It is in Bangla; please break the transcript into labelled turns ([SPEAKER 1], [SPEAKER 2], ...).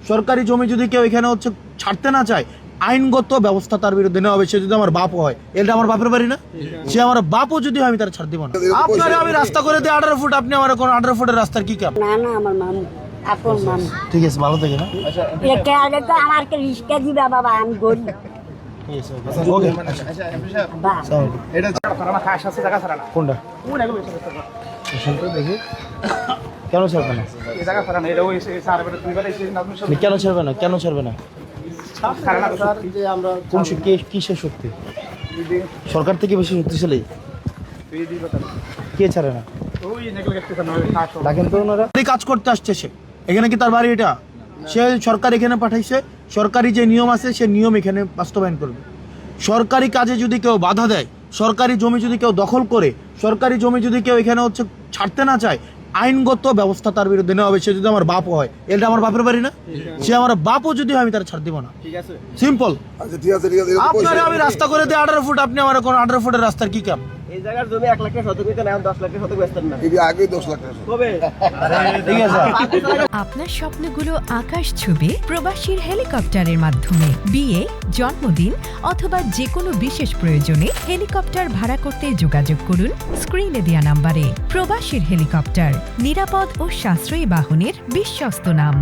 [SPEAKER 1] সরকারি জমি যদি কেউ এখানে ছাড়তে না চায়, আইনগত ব্যবস্থা তার বিরুদ্ধে নেওয়া হবে। সে যদি আমার বাপ হয়, এটা আমার বাপের বাড়ি না? সে আমার বাপও যদি হয়, আমি তার ছাড় দিব না। আপনারে আমি রাস্তা করে দিই 18 ফুট, আপনি আমার কোন 18 ফুটের রাস্তার কি কাম?
[SPEAKER 2] না না, আমার মামু আপন মামু।
[SPEAKER 1] ঠিক আছে, ভালো থেকে না।
[SPEAKER 2] এটা আগে তো আমাকে রিস্কা দিবা বাবা, আমি গরিব।
[SPEAKER 1] ওকে,
[SPEAKER 2] বাহ,
[SPEAKER 1] কোনটা দেখি কেন ছাড়বে না? কেন ছাড়বে না? কেন ছাড়বে না? কোন কিসের শক্তি? সরকার থেকে বেশি শক্তিশালী? কে ছাড়ে না? দেখেন তো, ওনারা কাজ করতে আসছে। সে এখানে কি তার বাড়ি? এটা সে সরকার এখানে পাঠাইছে, সরকারি যে নিয়ম আছে সে নিয়ম এখানে বাস্তবায়ন করবে। সরকারি কাজে যদি কেউ বাধা দেয়, সরকারি জমি যদি কেউ দখল করে, সরকারি জমি যদি কেউ এখানে ছাড়তে না চায়, আইনগত ব্যবস্থা তার বিরুদ্ধে নেওয়া হবে। সে যদি আমার বাপ হয়, এটা আমার বাপের বাড়ি না? সে আমার বাপও যদি হয়, আমি তার ছাড় দিব না। সিম্পল। আপনারে আমি রাস্তা করে দিই 18 ফুট, আপনি আমার কোন 18 ফুটের রাস্তার কি কাম?
[SPEAKER 3] এই জায়গার জমি 1 লাখ টাকা শতক নিতে না, 10 লাখ টাকা শতক বেচতেন না।
[SPEAKER 4] এই আগে 10 লাখ টাকা
[SPEAKER 3] কবে?
[SPEAKER 1] ঠিক আছে।
[SPEAKER 5] আপনার স্বপ্নগুলো আকাশ ছুবে প্রবাসীর হেলিকপ্টারের মাধ্যমে। বিয়ে, জন্মদিন অথবা যে কোনো বিশেষ প্রয়োজনে হেলিকপ্টার ভাড়া করতে যোগাযোগ করুন স্ক্রিনে দেয়া নাম্বারে। প্রবাসীর হেলিকপ্টার, নিরাপদ ও সাশ্রয়ী বাহনের বিশ্বস্ত নাম।